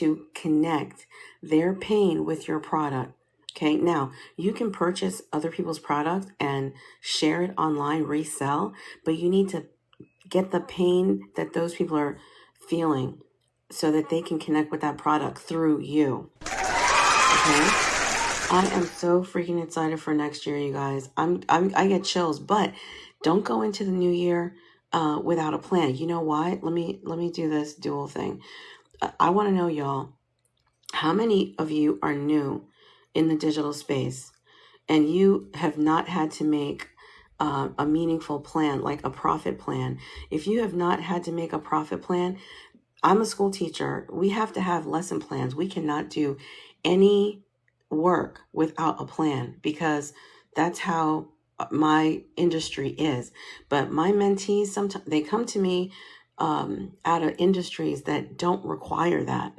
to connect their pain with your product. Okay, now you can purchase other people's products and share it online, resell, but you need to get the pain that those people are feeling so that they can connect with that product through you. Okay, I am so freaking excited for next year, you guys. I get chills, but don't go into the new year without a plan. You know why? Let me do this dual thing. I want to know, y'all, how many of you are new in the digital space and you have not had to make a meaningful plan, like a profit plan? If you have not had to make a profit plan, I'm a school teacher. We have to have lesson plans. We cannot do any work without a plan because that's how my industry is. But my mentees, sometimes they come to me out of industries that don't require that.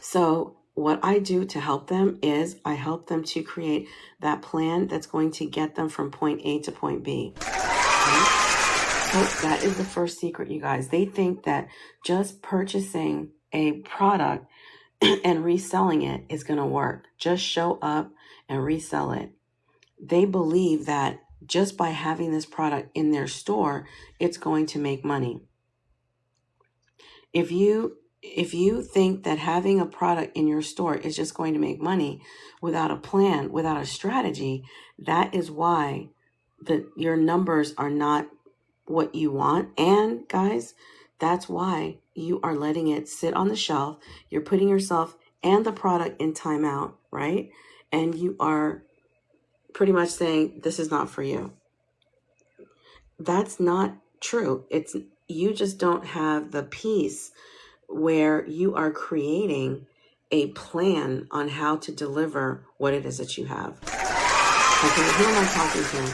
So what I do to help them is I help them to create that plan that's going to get them from point A to point B. Okay? So that is the first secret, you guys. They think that just purchasing a product and reselling it is going to work. Just show up and resell it. They believe that just by having this product in their store, it's going to make money. If you think that having a product in your store is just going to make money without a plan, without a strategy, that is why your numbers are not what you want. And guys, that's why you are letting it sit on the shelf. You're putting yourself and the product in timeout, right? And you are pretty much saying, this is not for you. That's not true. You just don't have the piece where you are creating a plan on how to deliver what it is that you have. Okay, who am I talking to?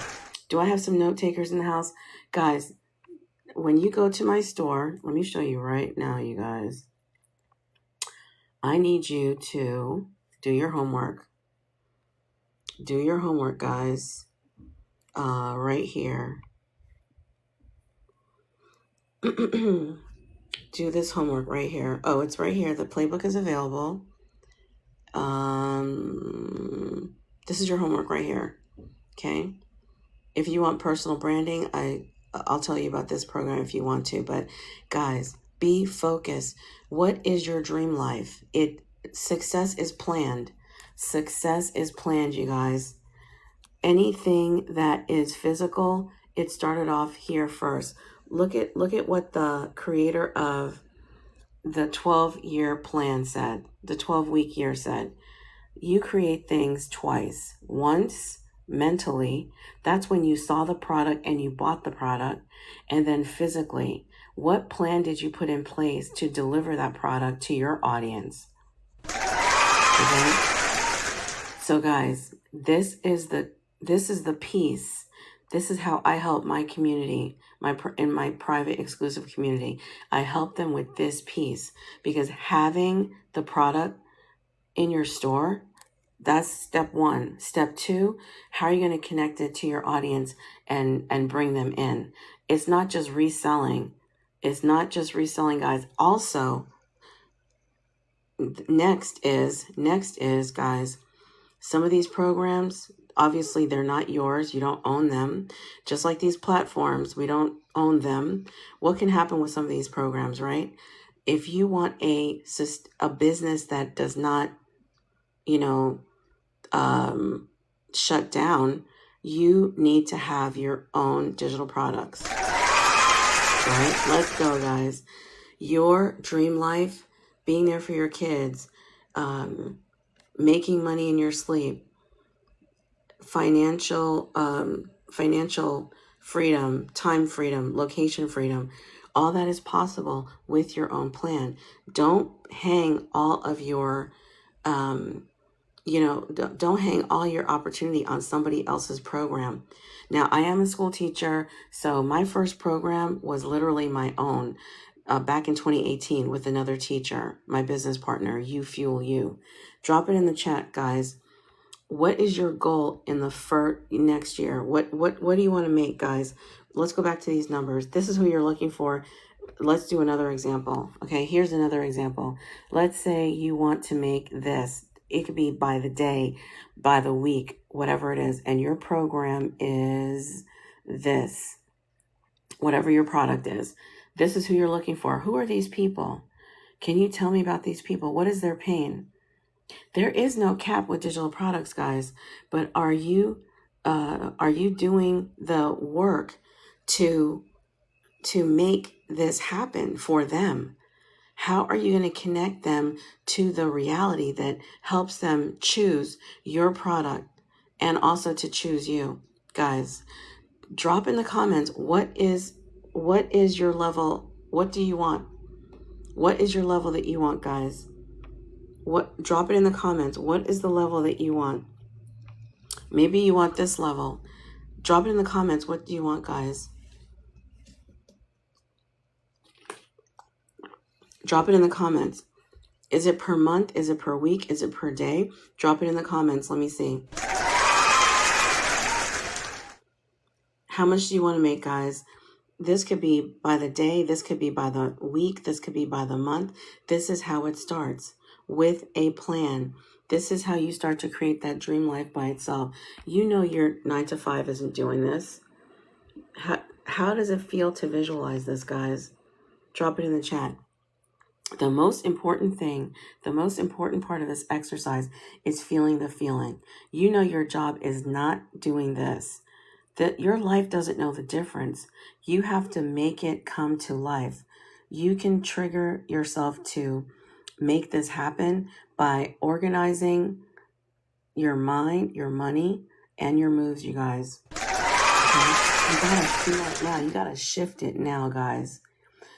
Do I have some note takers in the house? Guys, when you go to my store, let me show you right now, you guys. I need you to do your homework. Do your homework, guys. Right here. Do this homework right here. Oh, it's right here. The playbook is available. This is your homework right here. Okay. If you want personal branding, I'll tell you about this program if you want to. But guys, be focused. What is your dream life? Success is planned. Success is planned, you guys. Anything that is physical, it started off here first. Look at what the creator of the 12-year plan said, the 12-week year said. You create things twice. Once mentally, that's when you saw the product and you bought the product. And then physically, what plan did you put in place to deliver that product to your audience? Okay? So guys, this is the piece. This is how I help my community, in my private exclusive community. I help them with this piece because having the product in your store, that's step one. Step two, how are you going to connect it to your audience and bring them in? It's not just reselling. It's not just reselling, guys. Also, next is, guys, some of these programs, obviously they're not yours. You don't own them. Just like these platforms, we don't own them. What can happen with some of these programs, right? If you want a business that does not, shut down, you need to have your own digital products, right? Let's go, guys. Your dream life, being there for your kids, making money in your sleep, financial freedom, time freedom, location freedom, all that is possible with your own plan. Don't hang all of your don't hang all your opportunity on somebody else's program. Now, I am a school teacher, so my first program was literally my own back in 2018 with another teacher, my business partner, You Fuel You. Drop it in the chat, guys. What is your goal in the next year? What do you want to make, guys? Let's go back to these numbers. This is who you're looking for. let's do another example. Okay, here's another example. Let's say you want to make this. It could be by the day, by the week, whatever it is. And your program is this, whatever your product is. This is who you're looking for. Who are these people? Can you tell me about these people? What is their pain? There is no cap with digital products, guys. But are you doing the work to make this happen for them? How are you going to connect them to the reality that helps them choose your product and also to choose you? Guys, drop in the comments, what is your level? What do you want? What is your level that you want, guys? Drop it in the comments. What is the level that you want? Maybe you want this level. Drop it in the comments. What do you want, guys? Drop it in the comments. Is it per month? Is it per week? Is it per day? Drop it in the comments. Let me see. How much do you want to make, guys? This could be by the day. This could be by the week. This could be by the month. This is how it starts, with a plan. This is how you start to create that dream life by itself. You know your 9 to 5 isn't doing this. How does it feel to visualize this, guys? Drop it in the chat. The most important thing, the most important part of this exercise is feeling the feeling. You know your job is not doing this. That your life doesn't know the difference. You have to make it come to life. You can trigger yourself to make this happen by organizing your mind, your money, and your moves, you guys. Okay? You gotta feel it now. You gotta shift it now, guys.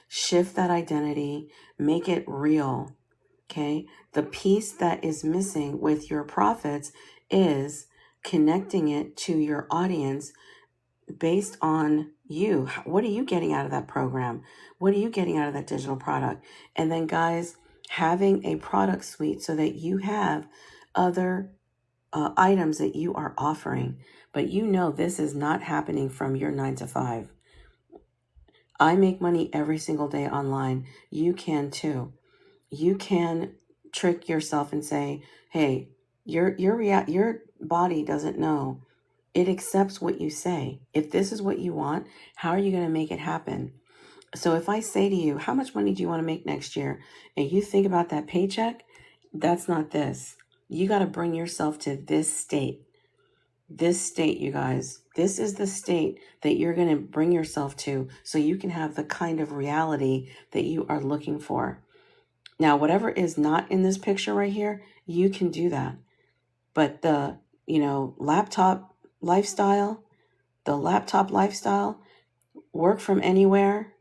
Shift that identity, make it real. Okay? The piece that is missing with your profits is connecting it to your audience based on you. What are you getting out of that program? What are you getting out of that digital product? And then, guys, having a product suite so that you have other items that you are offering. But you know this is not happening from your 9 to 5. I make money every single day online. You can too. You can trick yourself and say, hey, your body doesn't know. It accepts what you say. If this is what you want, how are you going to make it happen? So if I say to you, how much money do you want to make next year? And you think about that paycheck, that's not this. You got to bring yourself to this state. This state, you guys. This is the state that you're going to bring yourself to so you can have the kind of reality that you are looking for. Now, whatever is not in this picture right here, you can do that. But the, laptop lifestyle, work from anywhere,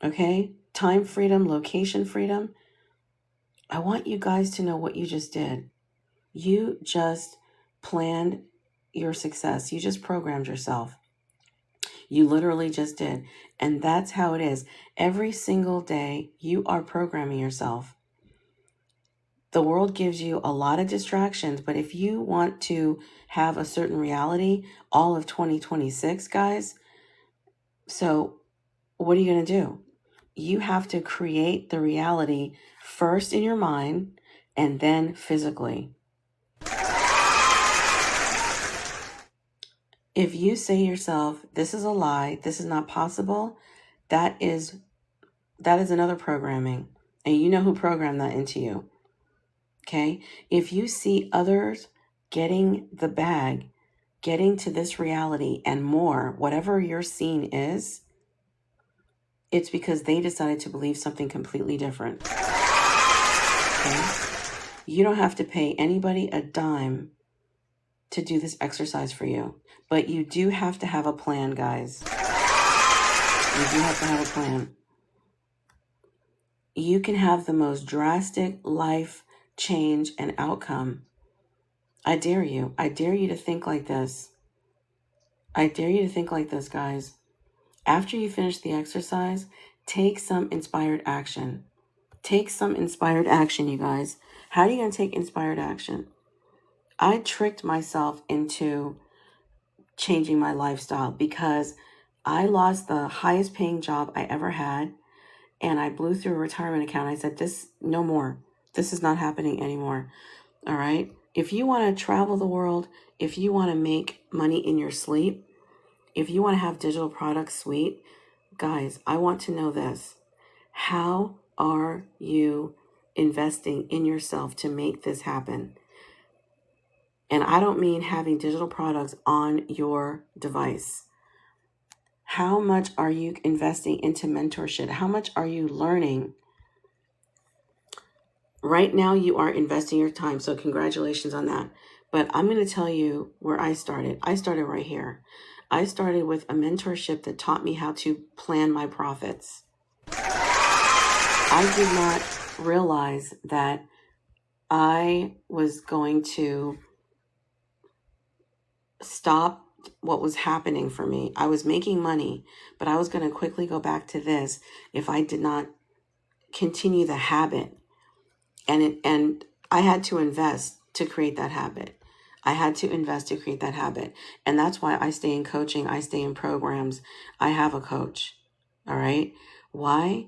okay? Time freedom, location freedom. I want you guys to know what you just did. You just planned your success. You just programmed yourself. You literally just did. And that's how it is. Every single day, you are programming yourself. The world gives you a lot of distractions, but if you want to have a certain reality, all of 2026, guys, so what are you going to do? You have to create the reality first in your mind and then physically. If you say to yourself, this is a lie, this is not possible, that is another programming. And you know who programmed that into you. Okay? If you see others getting the bag, getting to this reality and more, whatever your scene is, it's because they decided to believe something completely different. Okay? You don't have to pay anybody a dime to do this exercise for you. But you do have to have a plan, guys. You do have to have a plan. You can have the most drastic life change and outcome. I dare you. I dare you to think like this. I dare you to think like this, guys. After you finish the exercise, take some inspired action. Take some inspired action, you guys. How are you going to take inspired action? I tricked myself into changing my lifestyle because I lost the highest paying job I ever had. and I blew through a retirement account. I said, this, no more. This is not happening anymore. All right. If you want to travel the world, if you want to make money in your sleep, if you want to have digital products suite, guys, I want to know this. How are you investing in yourself to make this happen? And I don't mean having digital products on your device. How much are you investing into mentorship? How much are you learning? Right now, you are investing your time. So congratulations on that. But I'm going to tell you where I started. I started right here. I started with a mentorship that taught me how to plan my profits. I did not realize that I was going to stop what was happening for me. I was making money, but I was going to quickly go back to this if I did not continue the habit. And I had to invest to create that habit. I had to invest to create that habit. And that's why I stay in coaching. I stay in programs. I have a coach. All right. Why?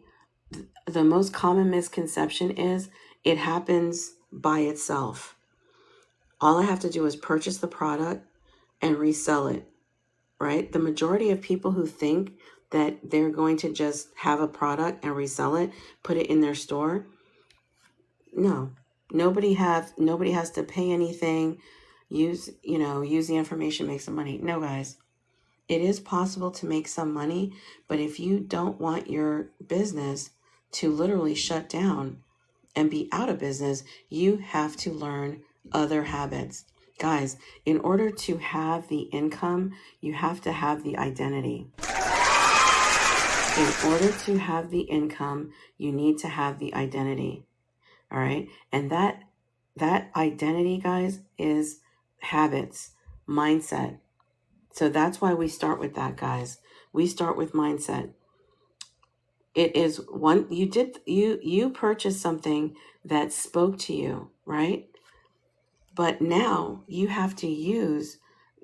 The most common misconception is it happens by itself. All I have to do is purchase the product and resell it, right? The majority of people who think that they're going to just have a product and resell it, put it in their store. No, nobody has to pay anything. Use the information, make some money. No, guys, it is possible to make some money, but if you don't want your business to literally shut down and be out of business, you have to learn other habits. Guys, in order to have the income, you have to have the identity. In order to have the income, you need to have the identity. All right. And that identity, guys, is habits, mindset. So that's why we start with that, guys. We start with mindset. It is one, you purchased something that spoke to you, right? But now you have to use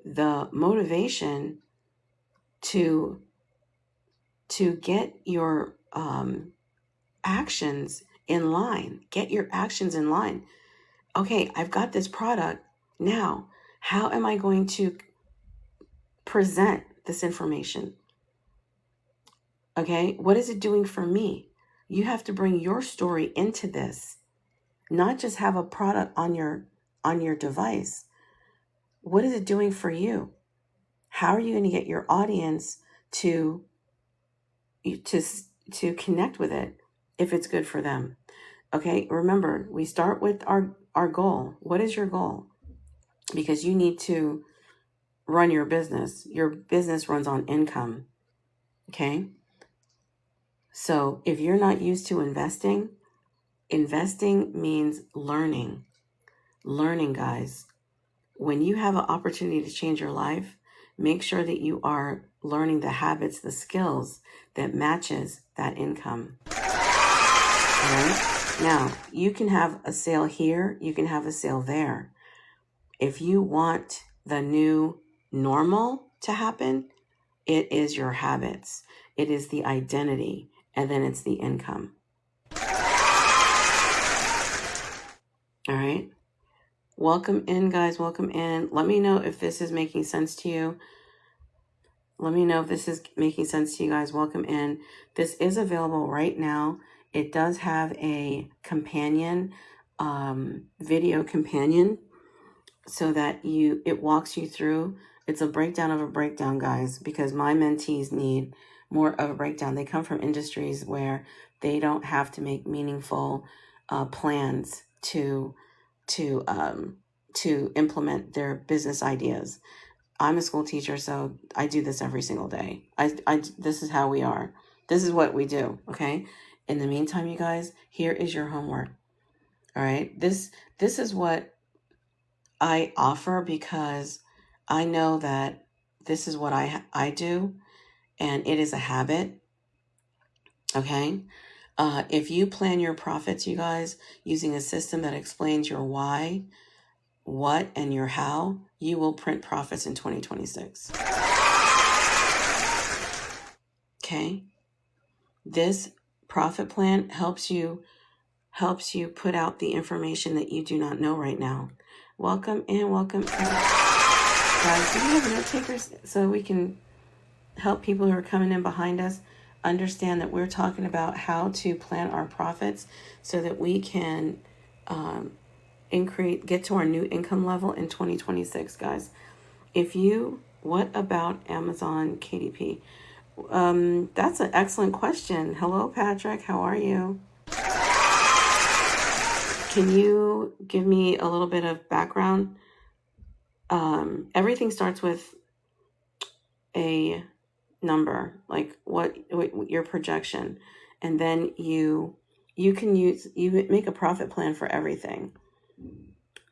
the motivation to get your actions in line. Get your actions in line. Okay, I've got this product. Now, how am I going to present this information? Okay, what is it doing for me? You have to bring your story into this, not just have a product on your device. What is it doing for you? How are you going to get your audience to connect with it if it's good for them? Okay, remember, we start with our goal. What is your goal? Because you need to run your business. Your business runs on income. Okay? So if you're not used to investing means learning. Learning, guys. When you have an opportunity to change your life, make sure that you are learning the habits, the skills that matches that income. All right? Now, you can have a sale here, you can have a sale there. If you want the new normal to happen, it is your habits. It is the identity, and then it's the income. All right? Welcome in, guys. Welcome in. Let me know if this is making sense to you. Let me know if this is making sense to you guys. Welcome in. This is available right now. It does have a companion, video companion, so that it walks you through. It's a breakdown of a breakdown, guys, because my mentees need more of a breakdown. They come from industries where they don't have to make meaningful plans to implement their business ideas. I'm a school teacher, so I do this every single day. This is how we are. This is what we do, okay? In the meantime, you guys, here is your homework. All right? This is what I offer because I know that this is what I do, and it is a habit, okay? If you plan your profits, you guys, using a system that explains your why, what, and your how, you will print profits in 2026. Okay? This profit plan helps you put out the information that you do not know right now. Welcome and welcome. Guys, do we have note takers so we can help people who are coming in behind us understand that we're talking about how to plan our profits so that we can get to our new income level in 2026, guys. What about Amazon KDP? That's an excellent question. Hello, Patrick. How are you? Can you give me a little bit of background? Everything starts with a number, like what your projection, and then you make a profit plan for everything.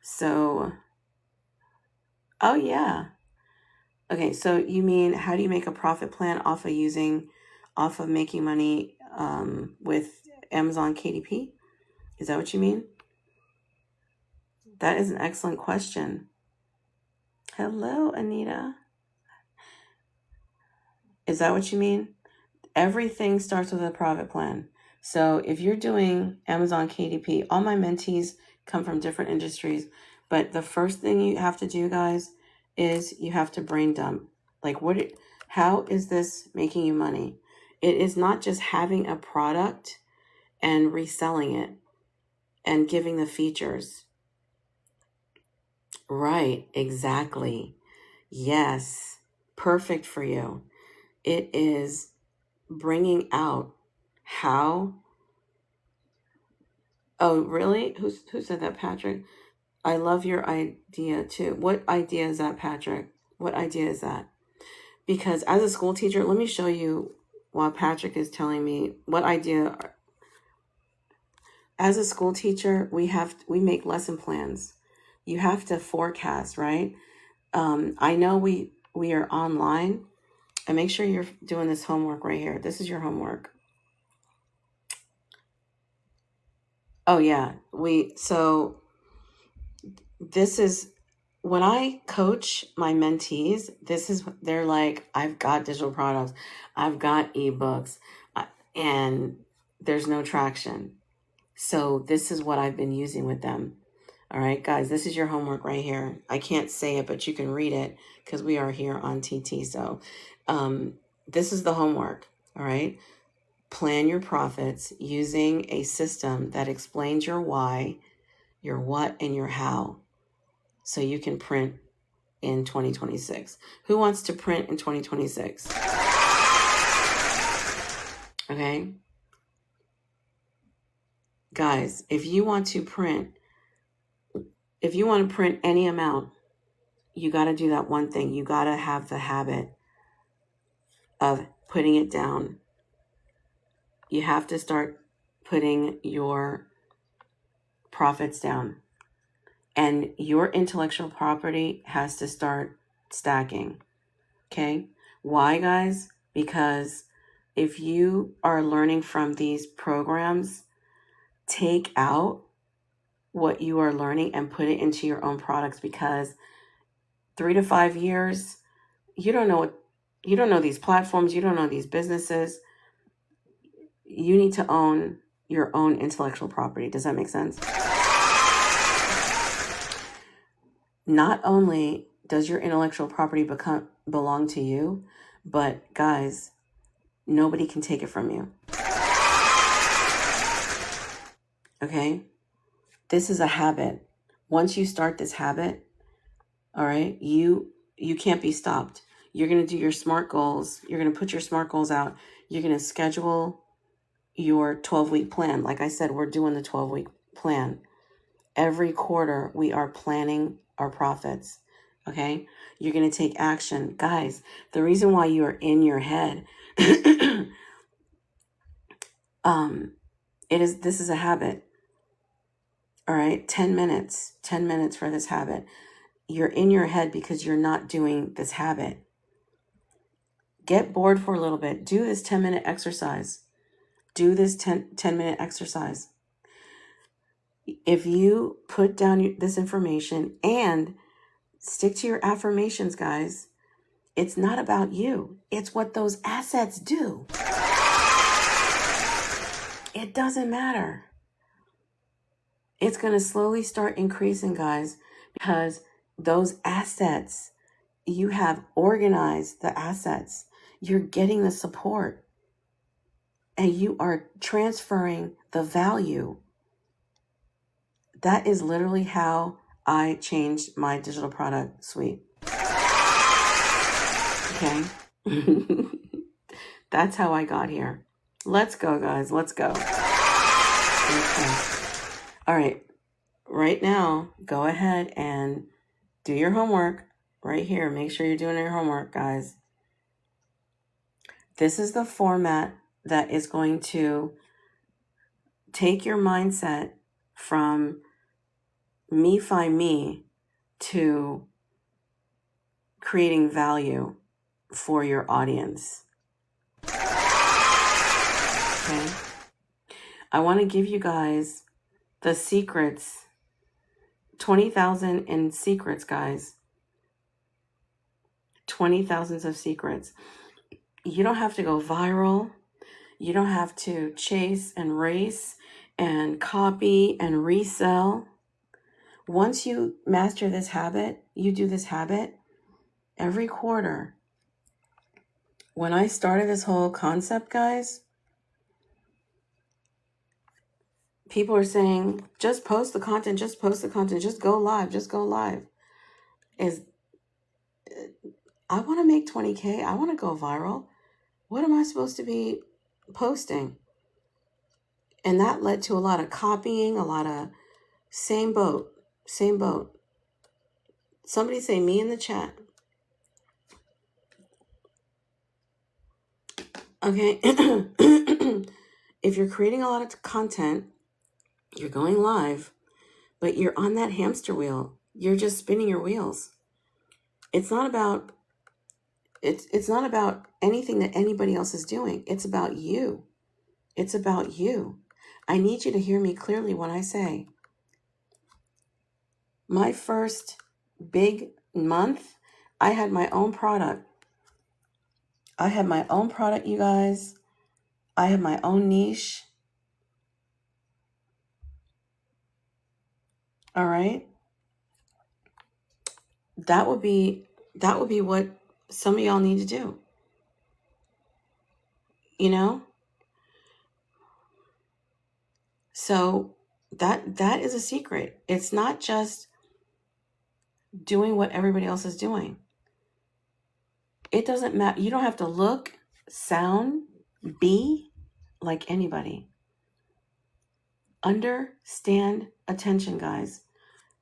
So, oh yeah. Okay, so you mean how do you make a profit plan off of making money with Amazon KDP? Is that what you mean? That is an excellent question. Hello, Anita. Is that what you mean? Everything starts with a profit plan. So if you're doing Amazon KDP, all my mentees come from different industries, but the first thing you have to do, guys, is you have to brain dump. Like how is this making you money? It is not just having a product and reselling it and giving the features. Right, exactly. Yes, perfect for you. It is bringing out how. Oh, really? Who said that, Patrick? I love your idea too. What idea is that, Patrick? What idea is that? Because as a school teacher, let me show you while Patrick is telling me what idea. As a school teacher, we make lesson plans. You have to forecast, right? I know we are online, and make sure you're doing this homework right here. This is your homework. Oh yeah, this is when I coach my mentees, they're like, I've got digital products, I've got ebooks, and there's no traction. So this is what I've been using with them. All right, guys, this is your homework right here. I can't say it, but you can read it because we are here on TT. So this is the homework. All right. Plan your profits using a system that explains your why, your what, and your how, so you can print in 2026. Who wants to print in 2026? Okay. Guys, if you want to print any amount, you got to do that one thing. You got to have the habit of putting it down. You have to start putting your profits down. And your intellectual property has to start stacking. Okay? Why, guys? Because if you are learning from these programs, take out what you are learning and put it into your own products, because 3 to 5 years, you don't know these platforms, you don't know these businesses. You need to own your own intellectual property. Does that make sense? Not only does your intellectual property belong to you, but guys, nobody can take it from you. Okay? This is a habit. Once you start this habit, all right, you can't be stopped. You're going to do your SMART goals. You're going to put your SMART goals out. You're going to schedule your 12-week plan. Like I said, we're doing the 12-week plan. Every quarter, we are planning our profits. Okay? You're going to take action. Guys, the reason why you are in your head, this is a habit. All right? 10 minutes for this habit. You're in your head because you're not doing this habit. Get bored for a little bit. Do this 10-minute exercise. Do this 10-minute exercise. If you put down this information and stick to your affirmations, guys, it's not about you. It's what those assets do. It doesn't matter. It's going to slowly start increasing, guys, because those assets, you have organized the assets. You're getting the support and you are transferring the value. That is literally how I changed my digital product suite. Okay. That's how I got here. Let's go, guys. Let's go. Okay. All right. Right now, go ahead and do your homework right here. Make sure you're doing your homework, guys. This is the format that is going to take your mindset from me find me to creating value for your audience. Okay. I want to give you guys the secrets, 20,000 in secrets, guys. 20,000 of secrets. You don't have to go viral. You don't have to chase and race and copy and resell. Once you master this habit, you do this habit every quarter. When I started this whole concept, guys, people are saying, just post the content, just post the content, just go live, just go live. I want to make 20K. I want to go viral. What am I supposed to be posting? And that led to a lot of copying, a lot of same boat. Somebody say me in the chat. Okay. If you're creating a lot of content, you're going live, but you're on that hamster wheel. You're just spinning your wheels. It's not about anything that anybody else is doing. It's about you. It's about you. I need you to hear me clearly when I say my first big month, I had my own product. You guys. I have my own niche. All right. That would be what some of y'all need to do. You know? So that is a secret. It's not just doing what everybody else is doing. It doesn't matter. You don't have to look, sound, be like anybody. Understand attention, guys.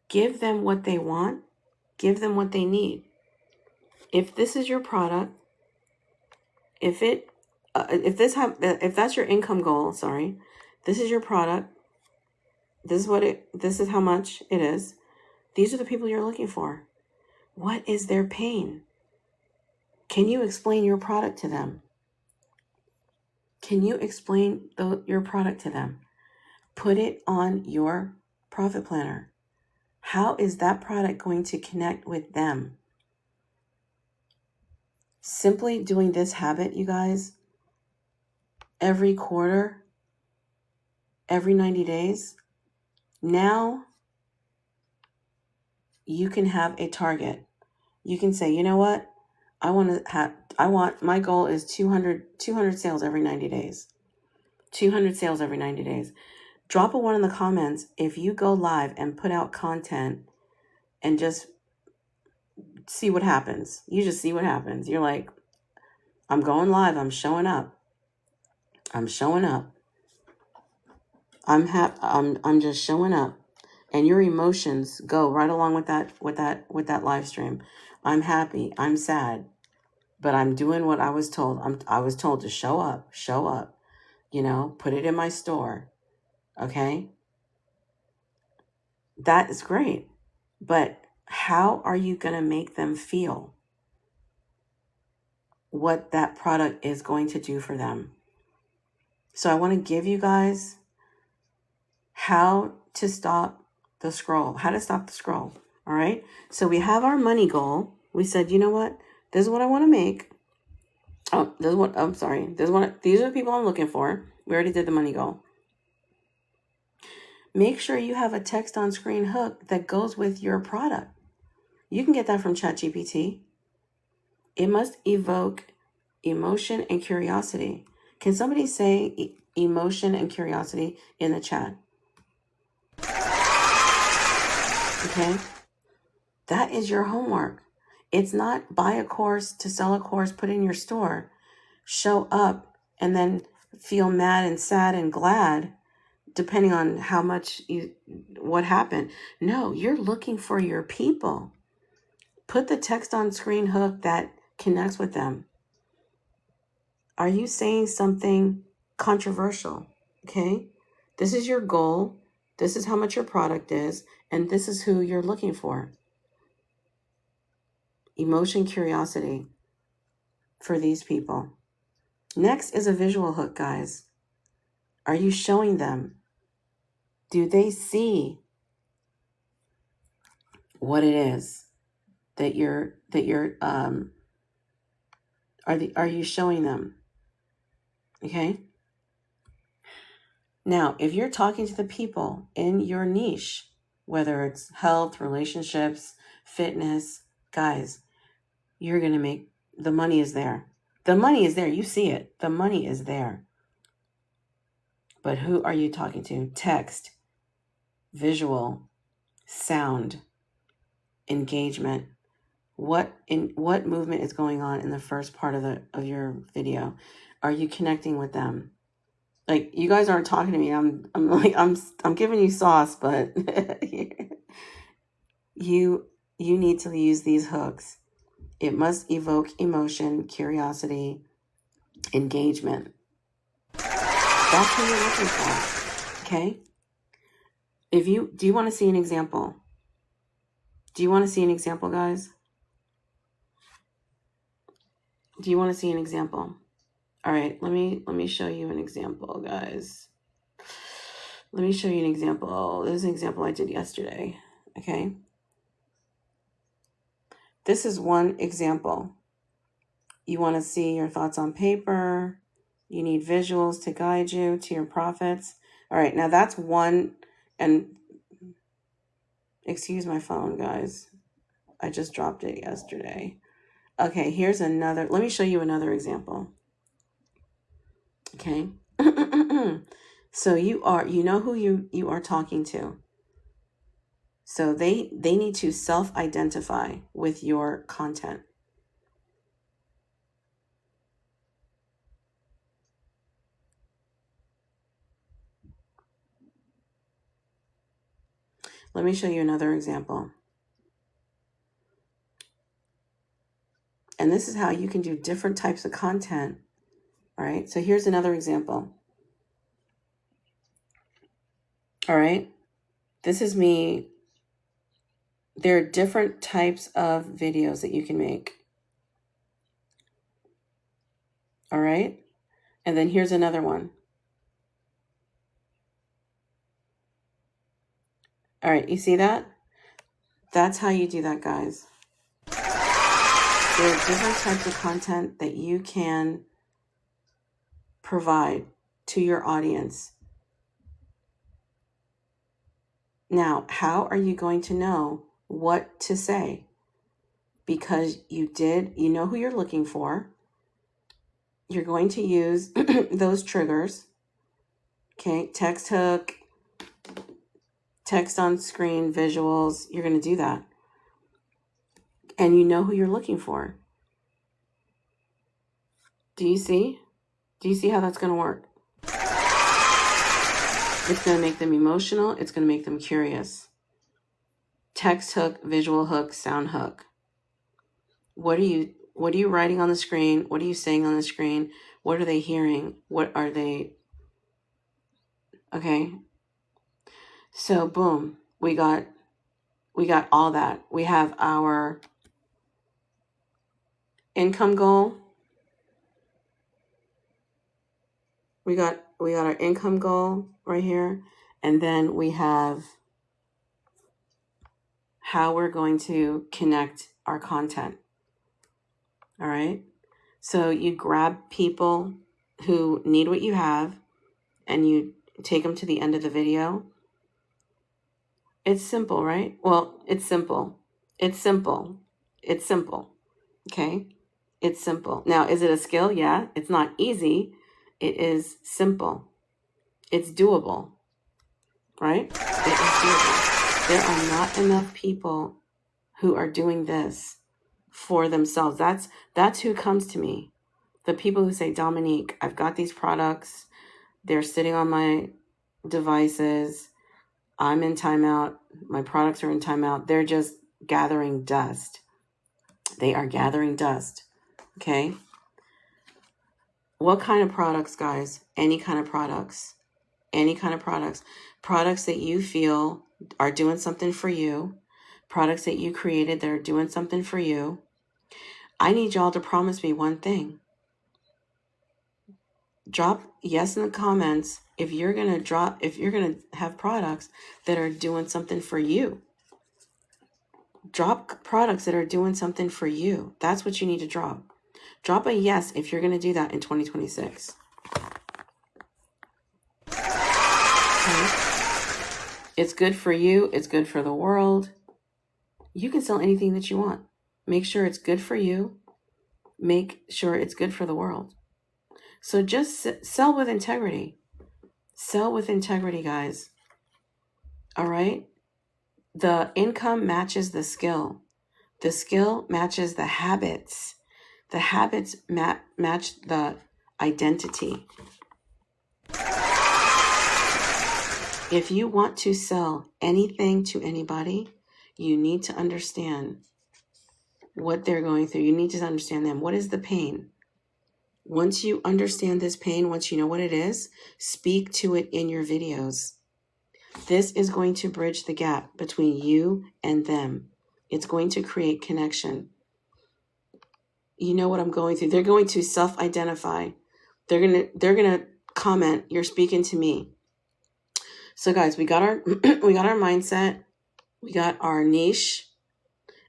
Give them what they want. Give them what they need. If this is your product, if that's your income goal, this is your product. This is how much it is. These are the people you're looking for. What is their pain? Can you explain your product to them? Can you explain your product to them? Put it on your profit planner. How is that product going to connect with them? Simply doing this habit, you guys, every quarter, every 90 days, now you can have a target. You can say, you know what? My goal is 200 sales every 90 days. 200 sales every 90 days. Drop a 1 in the comments if you go live and put out content and just see what happens. You just see what happens. You're like, I'm going live. I'm showing up. I'm just showing up. And your emotions go right along with that live stream. I'm happy. I'm sad. But I'm doing what I was told. I was told to show up. Put it in my store. Okay? That is great. But how are you going to make them feel what that product is going to do for them? So I want to give you guys how to stop the scroll. All right? So we have our money goal. We said, you know what? This is what I want to make. These are the people I'm looking for. We already did the money goal. make sure you have a text on screen hook that goes with your product. You can get that from ChatGPT. It must evoke emotion and curiosity. Can somebody say emotion and curiosity in the chat? Okay. That is your homework. It's not buy a course to sell a course, put in your store, show up, and then feel mad and sad and glad, depending on how much what happened. No, you're looking for your people. Put the text on screen hook that connects with them. Are you saying something controversial? Okay. This is your goal. This is how much your product is. And this is who you're looking for. Emotion, curiosity for these people. Next is a visual hook, guys. Are you showing them? Do they see what it is that are you showing them? Okay. Now, if you're talking to the people in your niche, whether it's health, relationships, fitness, guys, you're going to make, the money is there. The money is there. You see it. The money is there. But who are you talking to? Text, visual, sound, engagement. What movement is going on in the first part of your video? Are you connecting with them? Like, you guys aren't talking to me. I'm giving you sauce, but you need to use these hooks. It must evoke emotion, curiosity, engagement. That's what you're looking for. Okay? Do you want to see an example? Do you want to see an example, guys? Do you want to see an example? All right, let me show you an example, guys. Let me show you an example. This is an example I did yesterday. Okay. This is one example. You want to see your thoughts on paper. You need visuals to guide you to your profits. All right, now that's one. And excuse my phone, guys. I just dropped it yesterday. Okay, here's another. Let me show you another example. Okay. So you know who you are talking to. So they need to self-identify with your content. Let me show you another example. And this is how you can do different types of content. All right. So here's another example. All right. This is me. There are different types of videos that you can make. All right. And then here's another one. All right. You see that? That's how you do that, guys. There are different types of content that you can provide to your audience. Now, how are you going to know what to say? Because you know who you're looking for. You're going to use those triggers. Okay, text hook, text on screen, visuals. You're going to do that. And you know who you're looking for. Do you see? Do you see how that's going to work? It's going to make them emotional. It's going to make them curious. Text hook, visual hook, sound hook. What are you writing on the screen? What are you saying on the screen? What are they hearing? What are they? Okay. So boom, we got all that. We have our income goal. We got our income goal right here. And then we have how we're going to connect our content. All right. So you grab people who need what you have and you take them to the end of the video It's simple, right? Well, it's simple. It's simple. It's simple. Okay? It's simple. Now, is it a skill? Yeah. It's not easy. It is simple. It's doable, right? It is doable. There are not enough people who are doing this for themselves. That's who comes to me. The people who say, Dominique, I've got these products. They're sitting on my devices. I'm in timeout. My products are in timeout. They're just gathering dust. They are gathering dust. Okay. What kind of products, guys? Any kind of products. Any kind of products. Products that you feel are doing something for you. Products that you created that are doing something for you. I need y'all to promise me one thing. Drop yes in the comments if you're going to have products that are doing something for you. Drop products that are doing something for you. That's what you need to drop. Drop a yes if you're going to do that in 2026. Okay. It's good for you. It's good for the world. You can sell anything that you want. Make sure it's good for you. Make sure it's good for the world. So just sell with integrity. Sell with integrity, guys. All right? The income matches the skill. The skill matches the habits. The habits match the identity. If you want to sell anything to anybody, you need to understand what they're going through. You need to understand them. What is the pain? Once you understand this pain, once you know what it is, speak to it in your videos. This is going to bridge the gap between you and them. It's going to create connection. You know what I'm going through. They're going to self-identify. They're gonna comment, you're speaking to me. So guys, we got our we got our mindset, we got our niche,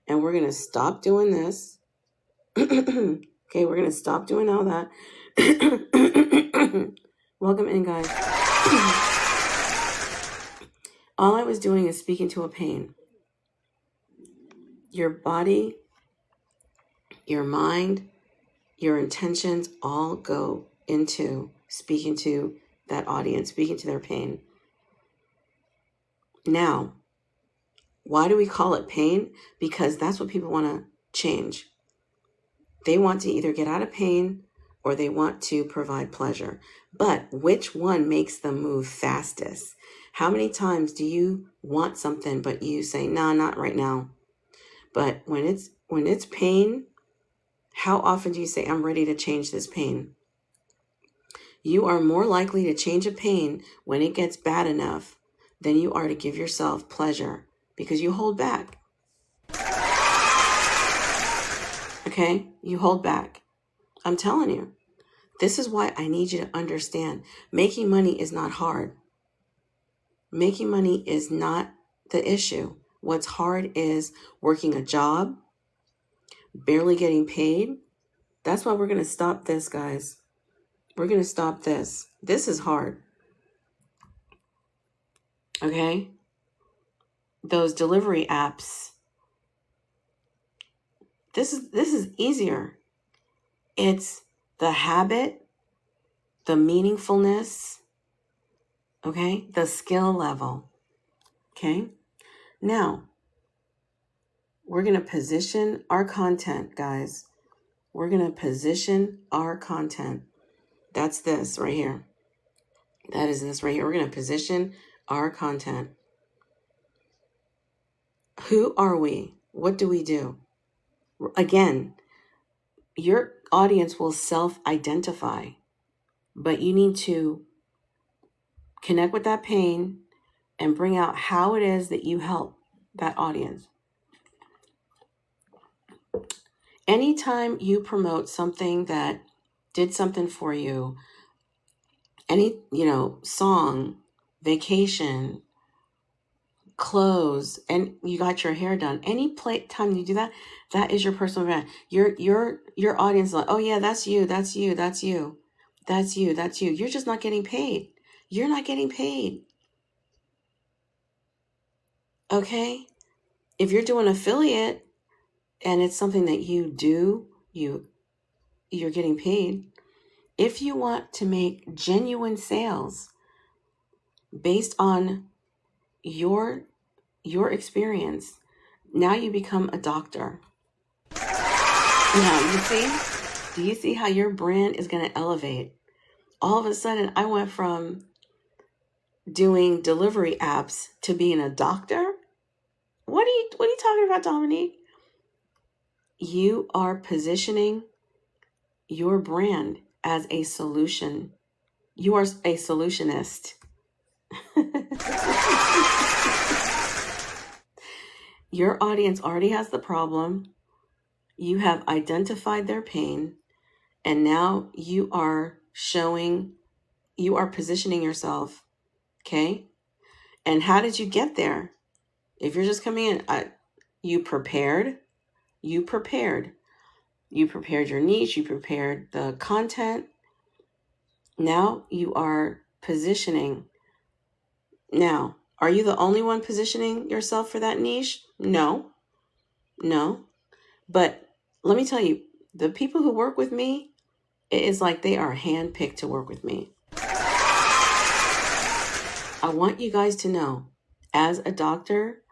and we're gonna stop doing this. Okay, we're gonna stop doing all that. Welcome in, guys. All I was doing is speaking to a pain. Your body, your mind, your intentions all go into speaking to that audience, speaking to their pain. Now, why do we call it pain? Because that's what people want to change. They want to either get out of pain or they want to provide pleasure. But which one makes them move fastest? How many times do you want something, but you say, nah, not right now? But when it's pain, how often do you say, I'm ready to change this pain? You are more likely to change a pain when it gets bad enough than you are to give yourself pleasure because you hold back. Okay? You hold back. I'm telling you. This is why I need you to understand. Making money is not hard. Making money is not the issue. What's hard is working a job, barely getting paid. That's why we're going to stop this, guys. We're going to stop this. This is hard. Okay? Those delivery apps. This is easier. It's the habit, the meaningfulness, okay? The skill level. Okay? Now, we're going to position our content, guys. We're going to position our content. That's this right here. That is this right here. We're going to position our content. Who are we? What do we do? Again, your audience will self-identify, but you need to connect with that pain and bring out how it is that you help that audience. Anytime you promote something that did something for you, any, song, vacation, clothes, and you got your hair done, any time you do that, that is your personal brand. Your audience is like, oh yeah, that's you, that's you, that's you, that's you, that's you. You're just not getting paid. You're not getting paid. Okay? If you're doing affiliate and it's something that you do, you're getting paid. If you want to make genuine sales based on your experience, now you become a doctor. Now, do you see how your brand is going to elevate? All of a sudden, I went from doing delivery apps to being a doctor. What are you talking about, Dominique? You are positioning your brand as a solution. You are a solutionist. Your audience already has the problem. You have identified their pain, and now you are positioning yourself. Okay? And how did you get there? If you're just coming in, you prepared. You prepared your niche, you prepared the content. Now you are positioning. Now, are you the only one positioning yourself for that niche? No. But let me tell you, the people who work with me, it is like they are handpicked to work with me. I want you guys to know, as a doctor,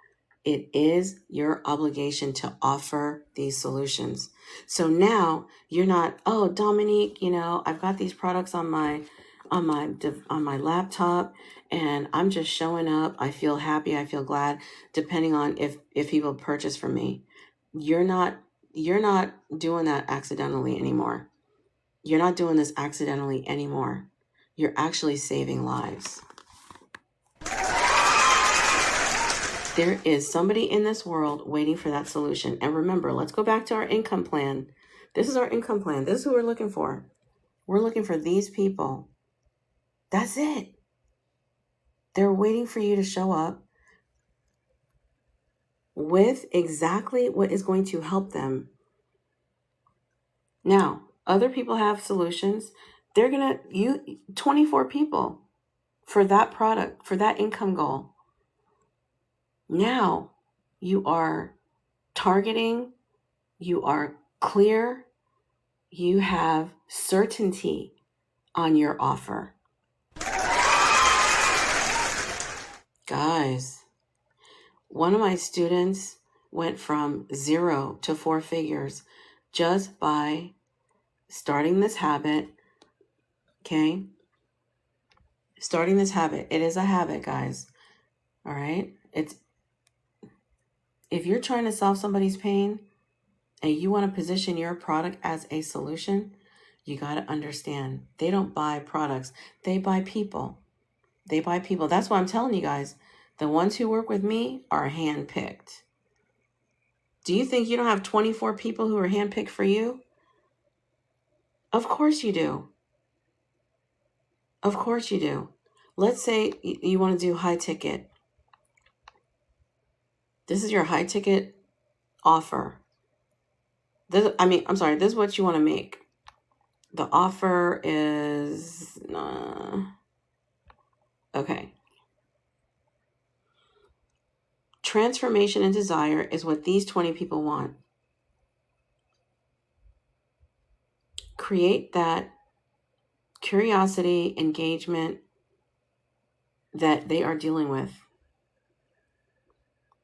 it is your obligation to offer these solutions. So now you're not, oh, Dominique, I've got these products on my laptop and I'm just showing up. I feel happy. I feel glad, depending on if people purchase from me. You're not doing that accidentally anymore. You're not doing this accidentally anymore. You're actually saving lives. There is somebody in this world waiting for that solution. And remember, let's go back to our income plan. This is our income plan. This is who we're looking for. We're looking for these people. That's it. They're waiting for you to show up with exactly what is going to help them. Now, other people have solutions. They're going to 24 people for that product, for that income goal. Now you are targeting, you are clear, you have certainty on your offer. Guys, one of my students went from 0 to 4 figures just by starting this habit. Okay? Starting this habit. It is a habit, guys. All right? If you're trying to solve somebody's pain and you want to position your product as a solution, you got to understand, they don't buy products. They buy people. That's why I'm telling you guys, the ones who work with me are handpicked. Do you think you don't have 24 people who are handpicked for you? Of course you do. Of course you do. Let's say you want to do high ticket. This is your high ticket offer. This is what you want to make. The offer is, okay. Transformation and desire is what these 20 people want. Create that curiosity, engagement that they are dealing with.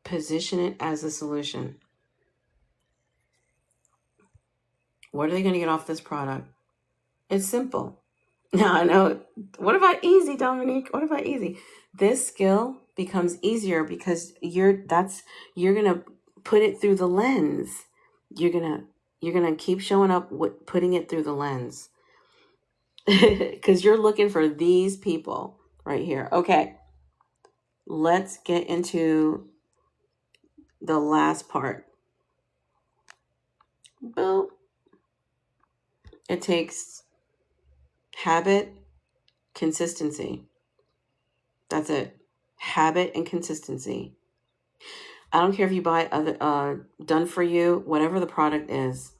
Position it as a solution. What are they going to get off this product? It's simple. Now, I know, what about easy, Dominique? What about easy? This skill becomes easier because you're going to put it through the lens. You're going to keep showing up with putting it through the lens. Because you're looking for these people right here. Okay. Let's get into the last part. Boom. It takes habit, consistency. That's it. Habit and consistency. I don't care if you buy other done for you, whatever the product is,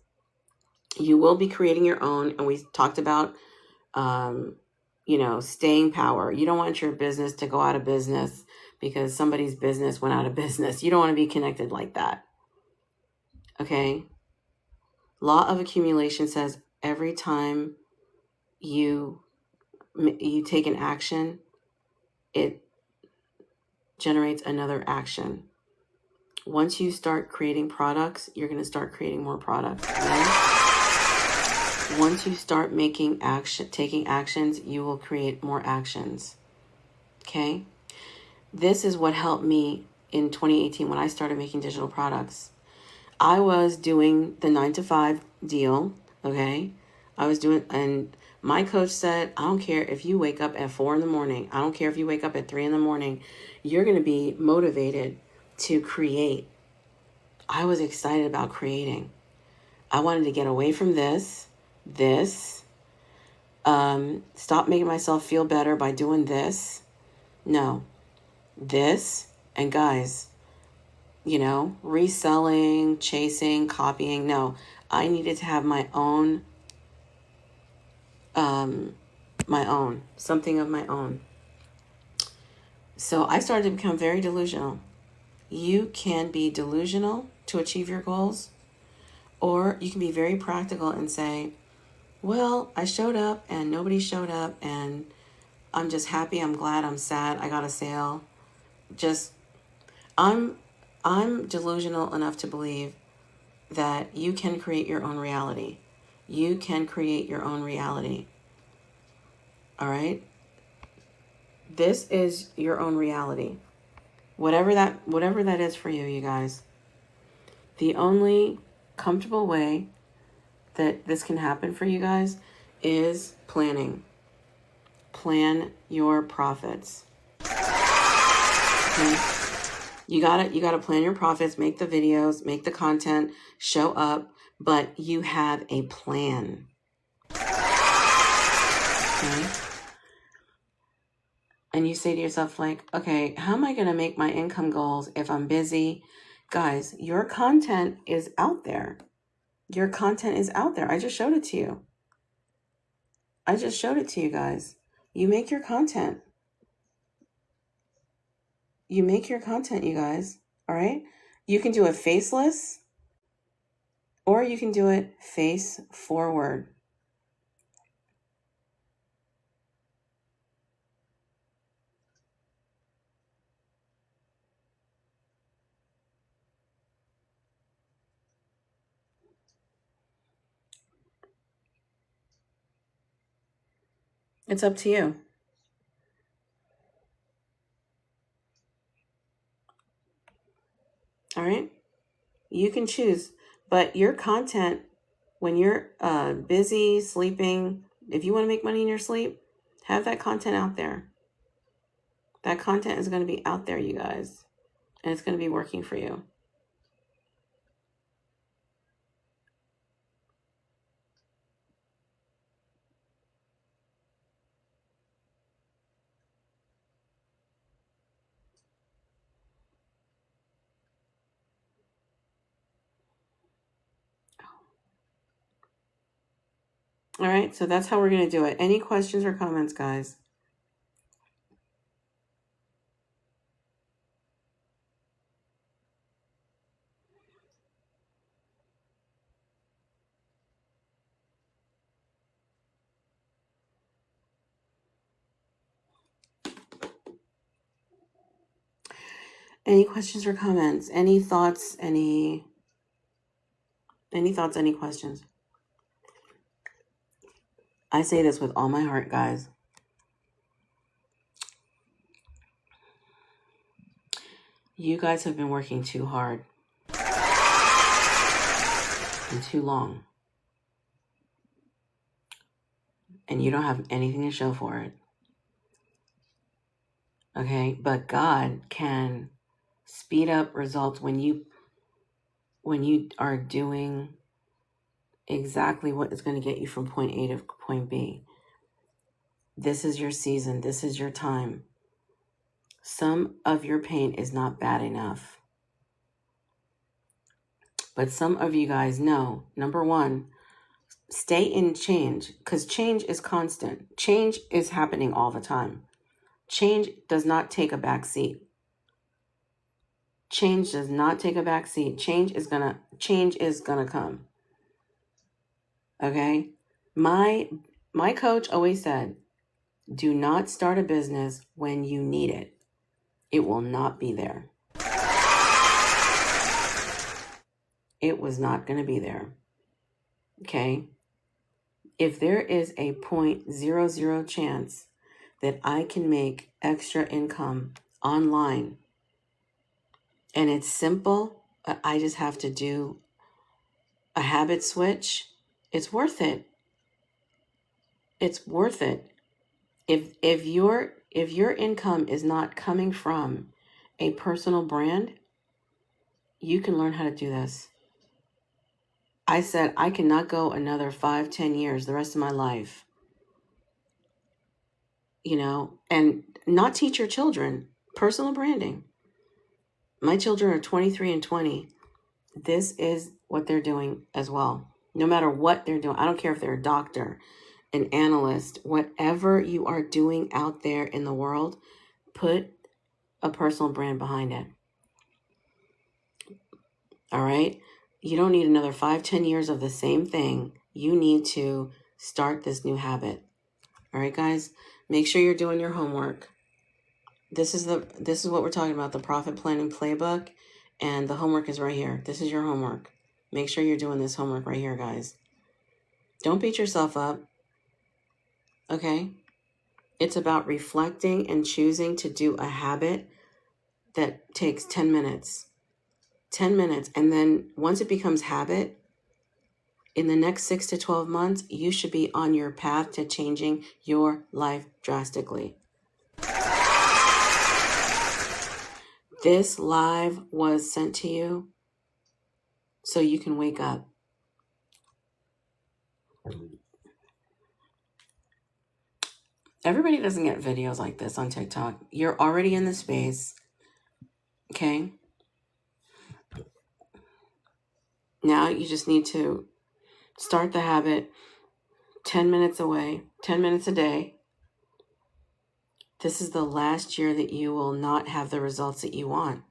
you will be creating your own. And we talked about, staying power. You don't want your business to go out of business because somebody's business went out of business. You don't want to be connected like that. Okay? Law of accumulation says every time you take an action, it generates another action. Once you start creating products, you're going to start creating more products. Right? Once you start taking actions, you will create more actions. Okay? This is what helped me in 2018 when I started making digital products. I was doing the 9-to-5 deal, okay? And my coach said, I don't care if you wake up at 4 a.m. I don't care if you wake up at 3 a.m. You're going to be motivated to create. I was excited about creating. I wanted to get away from this, stop making myself feel better by doing this. No, this, and guys, reselling, chasing, copying. No, I needed to have my own, something of my own. So I started to become very delusional. You can be delusional to achieve your goals, or you can be very practical and say, well, I showed up and nobody showed up and I'm just happy, I'm glad, I'm sad, I got a sale. I'm delusional enough to believe that you can create your own reality. You can create your own reality. All right? This is your own reality. Whatever that is for you, you guys. The only comfortable way that this can happen for you guys is planning. Plan your profits. Okay? You gotta plan your profits, make the videos, make the content, show up, but you have a plan. Okay? And you say to yourself, like, okay, how am I gonna make my income goals if I'm busy? Guys, your content is out there. Your content is out there. I just showed it to you. I just showed it to you guys. You make your content. You make your content, you guys. All right? You can do it faceless, or you can do it face forward. It's up to you. All right? You can choose. But your content, when you're busy, sleeping, if you want to make money in your sleep, have that content out there. That content is going to be out there, you guys. And it's going to be working for you. All right, so that's how we're going to do it. Any questions or comments, guys? Any questions or comments? Any thoughts? Any thoughts? Any questions? I say this with all my heart, guys. You guys have been working too hard and too long. And you don't have anything to show for it. Okay? But God can speed up results when you are doing exactly what is going to get you from point A to point B. This is your season. This is your time. Some of your pain is not bad enough. But some of you guys know, number one, stay in change, because change is constant. Change is happening all the time. Change does not take a back seat. Change does not take a back seat. Change is gonna come. Okay? My coach always said, do not start a business when you need it. It will not be there. It was not going to be there. Okay? If there is a 0.00 chance that I can make extra income online, and it's simple, I just have to do a habit switch, it's worth it. It's worth it. If your income is not coming from a personal brand, you can learn how to do this. I said I cannot go another 5-10 years, the rest of my life, and not teach your children personal branding. My children are 23 and 20. This is what they're doing as well. No matter what they're doing. I don't care if they're a doctor, an analyst, whatever you are doing out there in the world, put a personal brand behind it. All right? You don't need another 5-10 years of the same thing. You need to start this new habit. All right, guys? Make sure you're doing your homework. This is what we're talking about, the Profit Planning Playbook, and the homework is right here. This is your homework. Make sure you're doing this homework right here, guys. Don't beat yourself up. Okay? It's about reflecting and choosing to do a habit that takes 10 minutes. 10 minutes. And then once it becomes habit, in the next 6 to 12 months, you should be on your path to changing your life drastically. This live was sent to you so you can wake up. Everybody doesn't get videos like this on TikTok. You're already in the space. Okay? Now you just need to start the habit 10 minutes away, 10 minutes a day. This is the last year that you will not have the results that you want.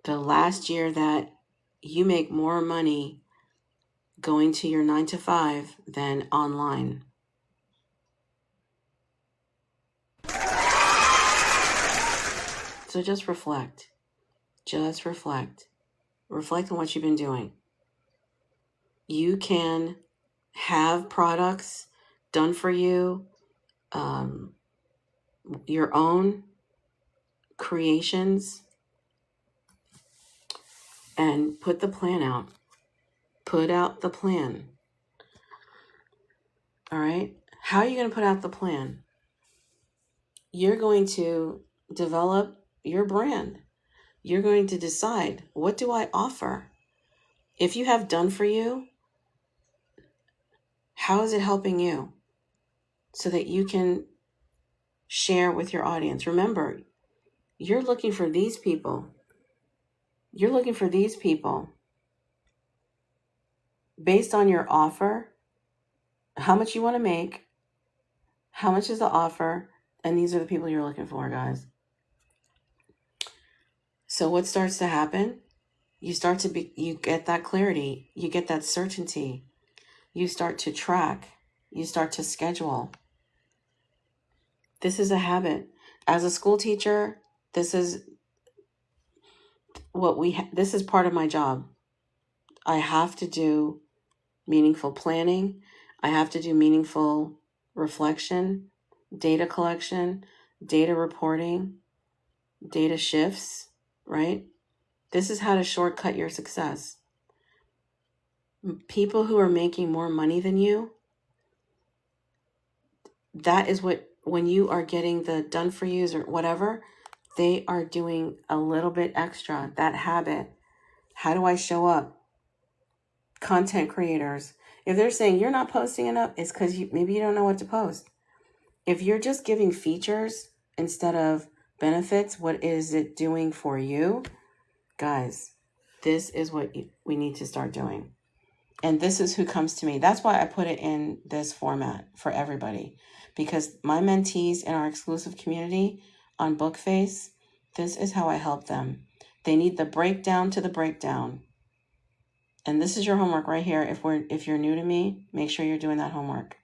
The last year that you make more money going to your 9 to 5 than online. So just reflect. Just reflect. Reflect on what you've been doing. You can have products done for you, your own creations, and put the plan out. Put out the plan. All right? How are you going to put out the plan? You're going to develop your brand. You're going to decide, what do I offer? If you have done for you, how is it helping you? So that you can share with your audience. Remember, you're looking for these people. You're looking for these people. Based on your offer, how much you want to make, how much is the offer, and these are the people you're looking for, guys. So what starts to happen? You get that clarity, you get that certainty, you start to track, you start to schedule. This is a habit. As a school teacher, this is this is part of my job. I have to do meaningful planning. I have to do meaningful reflection, data collection, data reporting, data shifts, right? This is how to shortcut your success. People who are making more money than you, that is when you are getting the done for yous or whatever, they are doing a little bit extra. That habit. How do I show up? Content creators. If they're saying you're not posting enough, it's because maybe you don't know what to post. If you're just giving features instead of benefits, what is it doing for you? Guys, this is what we need to start doing. And this is who comes to me. That's why I put it in this format for everybody. Because my mentees in our exclusive community on Bookface, This is how I help them. They need the breakdown to the breakdown. And this is your homework right here. If you're new to me, make sure you're doing that homework.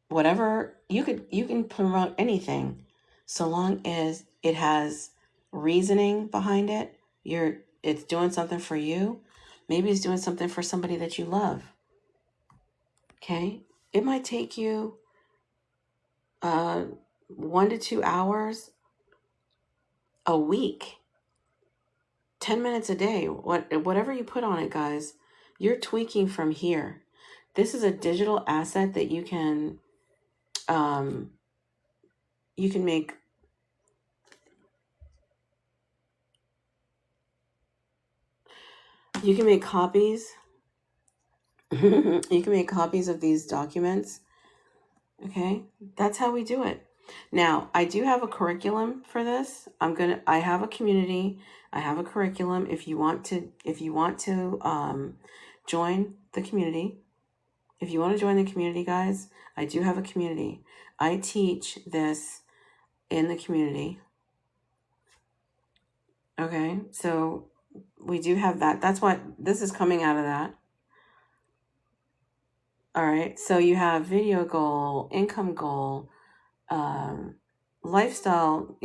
Whatever you can promote anything, so long as it has reasoning behind it. It's doing something for you. Maybe it's doing something for somebody that you love. Okay, it might take you 1 to 2 hours a week, 10 minutes a day, whatever you put on it, guys. You're tweaking from here. This is a digital asset that you can make copies. You can make copies of these documents. Okay, that's how we do it. Now, I do have a curriculum for this. I have a community. I have a curriculum. If you want to join the community, guys, I do have a community. I teach this in the community. Okay, so we do have that. That's what this is coming out of that. All right, so you have video goal, income goal, lifestyle,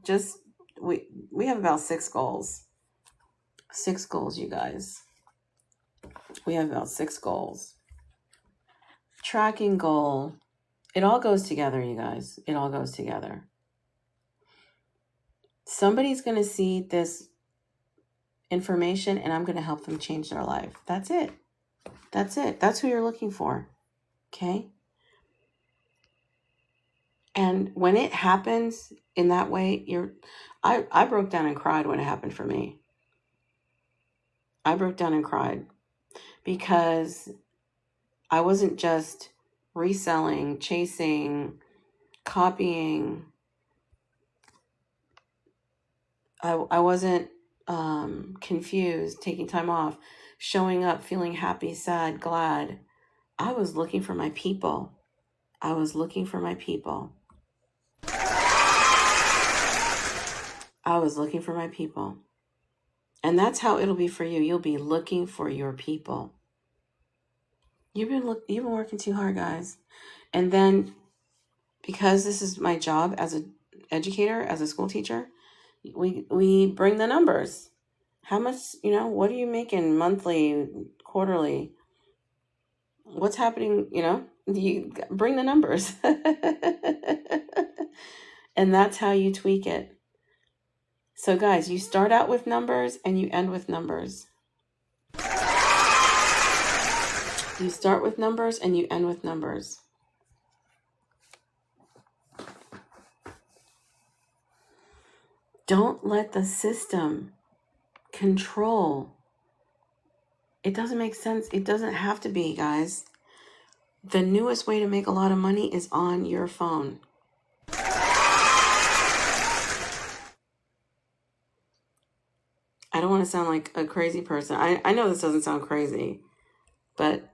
just we have about 6 goals. 6 goals, you guys. We have about 6 goals. Tracking goal. It all goes together, you guys. It all goes together. Somebody's going to see this information and I'm going to help them change their life. That's it. That's it. That's who you're looking for. Okay? And when it happens in that way, I broke down and cried when it happened for me. I broke down and cried because I wasn't just reselling, chasing, copying. I wasn't confused, taking time off, showing up, feeling happy, sad, glad. I was looking for my people. I was looking for my people. I was looking for my people. And that's how it'll be for you. You'll be looking for your people. You've been working too hard, guys. And then because this is my job as an educator, as a school teacher, we bring the numbers. How much, what are you making monthly, quarterly? What's happening, you bring the numbers. And that's how you tweak it. So guys, you start out with numbers and you end with numbers. You start with numbers and you end with numbers. Don't let the system control. It doesn't make sense. It doesn't have to be, guys. The newest way to make a lot of money is on your phone. I don't want to sound like a crazy person. I know this doesn't sound crazy, but